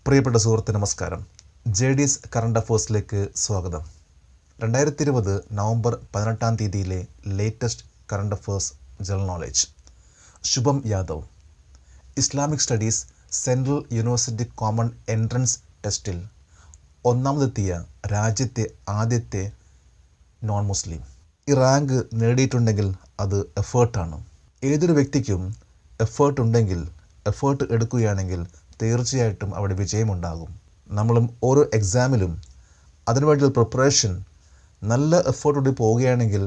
പ്രിയപ്പെട്ട സുഹൃത്ത് നമസ്കാരം. JD's കറണ്ട് അഫേഴ്സിലേക്ക് സ്വാഗതം. 2020 നവംബർ 18 latest current affairs general knowledge. Shubham Yadav. Islamic studies central university common entrance ടെസ്റ്റിൽ ഒന്നാമതെത്തിയ രാജ്യത്തെ ആദ്യത്തെ നോൺ മുസ്ലിം. ഈ റാങ്ക് നേടിയിട്ടുണ്ടെങ്കിൽ അത് എഫേർട്ടാണ്. ഏതൊരു വ്യക്തിക്കും എഫേർട്ട് ഉണ്ടെങ്കിൽ, എഫേർട്ട് എടുക്കുകയാണെങ്കിൽ തീർച്ചയായിട്ടും അവിടെ വിജയമുണ്ടാകും. നമ്മളും ഓരോ എക്സാമിലും അതിനുവേണ്ടിയുള്ള പ്രിപ്പറേഷൻ നല്ല എഫേർട്ടോടെ പോവുകയാണെങ്കിൽ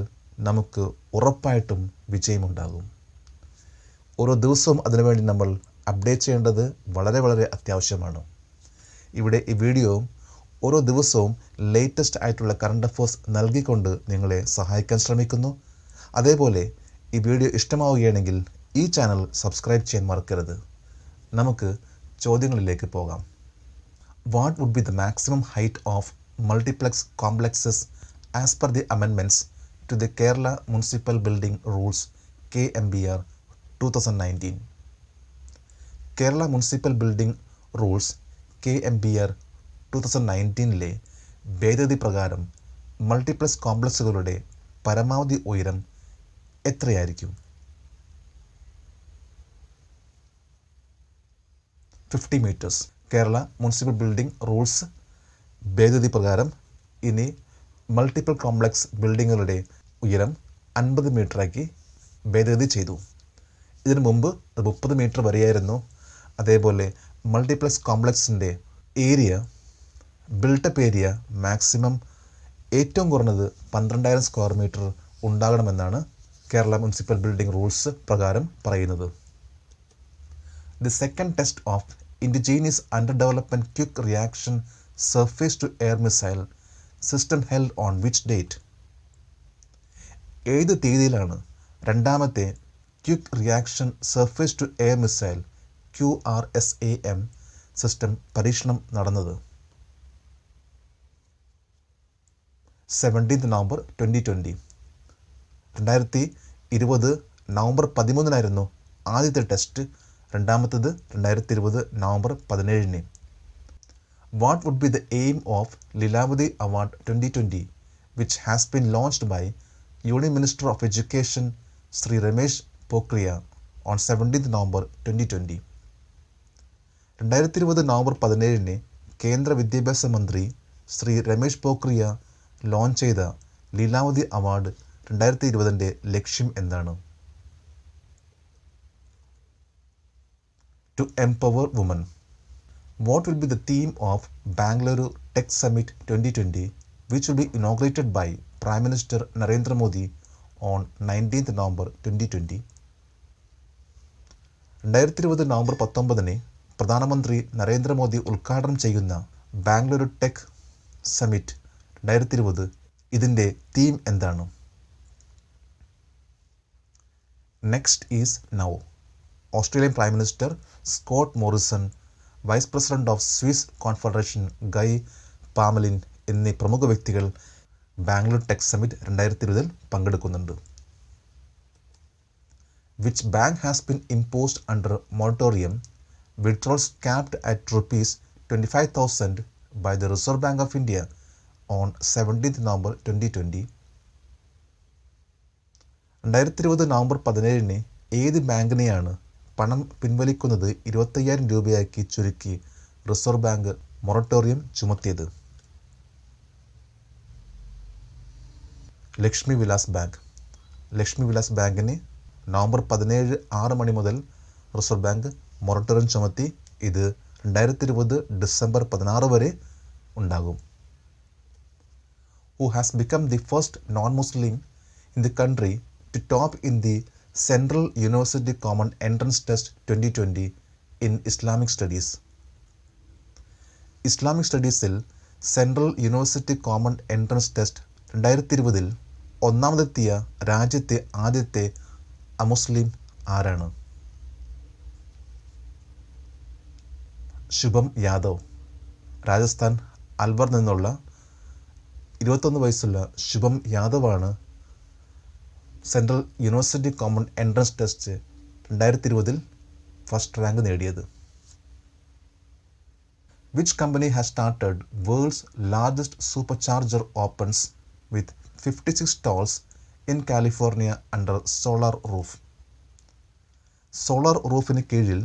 നമുക്ക് ഉറപ്പായിട്ടും വിജയമുണ്ടാകും. ഓരോ ദിവസവും അതിനുവേണ്ടി നമ്മൾ അപ്ഡേറ്റ് ചെയ്യേണ്ടത് വളരെ അത്യാവശ്യമാണ്. ഇവിടെ ഈ വീഡിയോ ഓരോ ദിവസവും ലേറ്റസ്റ്റ് ആയിട്ടുള്ള കറണ്ട് അഫേഴ്സ് നൽകിക്കൊണ്ട് നിങ്ങളെ സഹായിക്കാൻ ശ്രമിക്കുന്നു. അതേപോലെ ഈ വീഡിയോ ഇഷ്ടമാവുകയാണെങ്കിൽ ഈ ചാനൽ സബ്സ്ക്രൈബ് ചെയ്യാൻ മറക്കരുത്. നമുക്ക് ചോദ്യങ്ങളിലേക്ക് പോകാം. What would be the maximum height of multiplex complexes as per the amendments to the Kerala municipal building rules KMBR 2019? Kerala municipal building rules KMBR 2019 ഭേദഗതി പ്രകാരം മൾട്ടിപ്ലക്സ് കോംപ്ലക്സുകളുടെ പരമാവധി ഉയരം എത്രയായിരിക്കും? 50 meters. Kerala municipal building rules ഭേദഗതി പ്രകാരം ഇനി മൾട്ടിപ്പിൾ കോംപ്ലക്സ് ബിൽഡിങ്ങുകളുടെ ഉയരം 50 മീറ്ററാക്കി ഭേദഗതി ചെയ്തു. ഇതിനു മുമ്പ് 30 മീറ്റർ വരെയായിരുന്നു. അതേപോലെ മൾട്ടിപ്ലക്സ് കോംപ്ലക്സിൻ്റെ ഏരിയ, ബിൽട്ടപ്പ് ഏരിയ മാക്സിമം ഏറ്റവും കുറഞ്ഞത് 12,000 സ്ക്വയർ മീറ്റർ ഉണ്ടാകണമെന്നാണ് കേരള മുനിസിപ്പൽ ബിൽഡിംഗ് റൂൾസ് പ്രകാരം പറയുന്നത്. The second test of indigenous under development quick reaction surface to air missile system held on which date? ഏത് തീയതിയിലാണ് രണ്ടാമത്തെ quick reaction surface to air missile QRSAM system പരീക്ഷണം നടന്നത്? 17 നവംബർ 2020. 2020 November 13 ആദ്യത്തെ ടെസ്റ്റ്. രണ്ടാമത്തേത് 2020 നവംബർ 17. What would be the aim of Leelavati award 2020 which has been launched by union minister of education Shri Ramesh Pokhriyal ഓൺ 17 നവംബർ 2020? 2020 നവംബർ 17 കേന്ദ്ര വിദ്യാഭ്യാസ മന്ത്രി ശ്രീ രമേശ് പോഖ്രിയ ലോഞ്ച് ചെയ്ത ലീലാവതി അവാർഡ് 2020 ലക്ഷ്യം എന്താണ്? To empower women. What will be the theme of Bangalore Tech Summit 2020 which will be inaugurated by Prime Minister Narendra Modi on 19th November 2020? 2020 November 19 പ്രധാനമന്ത്രി നരേന്ദ്രമോദി ഉദ്ഘാടനം ചെയ്യുന്ന ബാംഗ്ലൂരു ടെക് സമ്മിറ്റ് 2020 ഇതിൻ്റെ തീം എന്താണ്? Next is now. Australian prime minister Scott Morrison, vice president of Swiss confederation Guy Parmelin എന്നീ പ്രമുഖ വ്യക്തികൾ Bangalore tech summit 2020 പങ്കെടുക്കുന്നുണ്ട്. Which bank has been imposed under moratorium withdrawals capped at ₹25,000 by the reserve bank of India on 17 നവംബർ 2020? 2020 നവംബർ 17 ഏത് ബാങ്കിനെയാണ് പണം പിൻവലിക്കുന്നത് 25,000 രൂപയാക്കി ചുരുക്കി റിസർവ് ബാങ്ക് മൊറട്ടോറിയം ചുമത്തിയത്? ലക്ഷ്മി വിലാസ് ബാങ്ക്. ലക്ഷ്മി വിലാസ് ബാങ്കിന് നവംബർ 17 6 മണി മുതൽ റിസർവ് ബാങ്ക് മൊറട്ടോറിയം ചുമത്തി. ഇത് 2020 ഡിസംബർ 16 വരെ ഉണ്ടാകും. Who has become the first non Muslim in the country to top in the central university common entrance test 2020 in Islamic studies? Islamic സ്റ്റഡീസിൽ central university common entrance test 2020 ഒന്നാമതെത്തിയ രാജ്യത്തെ ആദ്യത്തെ അമുസ്ലിം ആരാണ്? ശുഭം യാദവ്. രാജസ്ഥാൻ അൽവർ നിന്നുള്ള 21 വയസ്സുള്ള ശുഭം യാദവാണ് central university common entrance test 2020 first rank നേടിയത്. Which company has started world's largest supercharger opens with 56 stalls in California under solar roof? Solar റൂഫിന് കീഴിൽ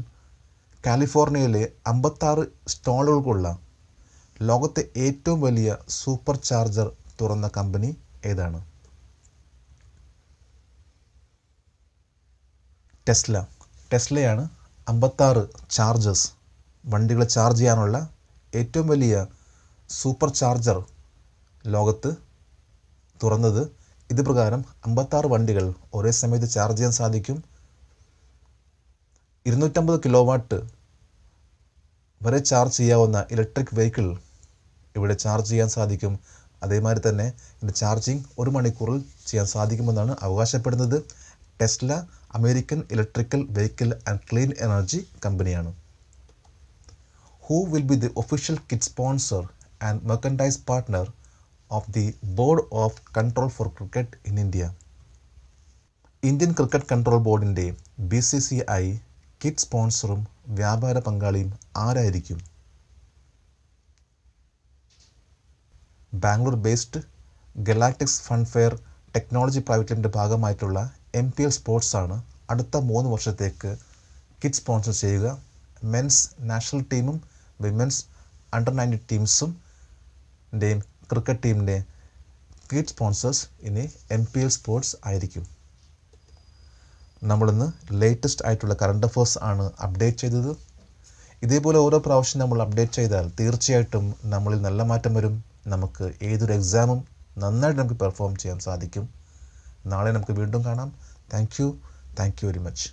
കാലിഫോർണിയയിലെ 56 സ്റ്റാളുകൾക്കുള്ള ലോകത്തെ ഏറ്റവും വലിയ സൂപ്പർ ചാർജർ തുറന്ന കമ്പനി ഏതാണ്? ടെസ്ലയാണ് 56 ചാർജേഴ്സ് വണ്ടികളെ ചാർജ് ചെയ്യാനുള്ള ഏറ്റവും വലിയ സൂപ്പർ ചാർജർ ലോകത്ത് തുറന്നത്. ഇത് പ്രകാരം 56 വണ്ടികൾ ഒരേ സമയത്ത് ചാർജ് ചെയ്യാൻ സാധിക്കും. 250 കിലോവാട്ട് വരെ ചാർജ് ചെയ്യാവുന്ന ഇലക്ട്രിക് വെഹിക്കിൾ ഇവിടെ ചാർജ് ചെയ്യാൻ സാധിക്കും. അതേമാതിരി തന്നെ ഇതിൻ്റെ ചാർജിങ് 1 മണിക്കൂറിൽ ചെയ്യാൻ സാധിക്കുമെന്നാണ് അവകാശപ്പെടുന്നത്. Tesla American electrical vehicle and clean energy കമ്പനിയാണ്. Who will be the official kit sponsor and merchandise partner of the Board of Control for Cricket in India? Indian cricket control ബോർഡിൻ്റെ BCCI കിറ്റ് സ്പോൺസറും വ്യാപാര പങ്കാളിയും ആരായിരിക്കും? Bangalore based Galactus funware technology private limited ഭാഗമായിട്ടുള്ള MPL sports ആണ് അടുത്ത 3 വർഷത്തേക്ക് kit sponsor ചെയ്യുക. മെൻസ് നാഷണൽ ടീമും വിമൻസ് അണ്ടർ 19 ടീംസും ക്രിക്കറ്റ് ടീമിൻ്റെ കിറ്റ് സ്പോൺസേഴ്സ് ഇനി MPL സ്പോർട്സ് ആയിരിക്കും. നമ്മളിന്ന് ലേറ്റസ്റ്റ് ആയിട്ടുള്ള കറണ്ട് അഫേഴ്സ് ആണ് അപ്ഡേറ്റ് ചെയ്തത്. ഇതേപോലെ ഓരോ പ്രാവശ്യം നമ്മൾ അപ്ഡേറ്റ് ചെയ്താൽ തീർച്ചയായിട്ടും നമ്മളിൽ നല്ല മാറ്റം വരും. നമുക്ക് ഏതൊരു എക്സാമും നന്നായിട്ട് നമുക്ക് പെർഫോം ചെയ്യാൻ സാധിക്കും. നാളെ നമുക്ക് വീണ്ടും കാണാം. Thank you very much.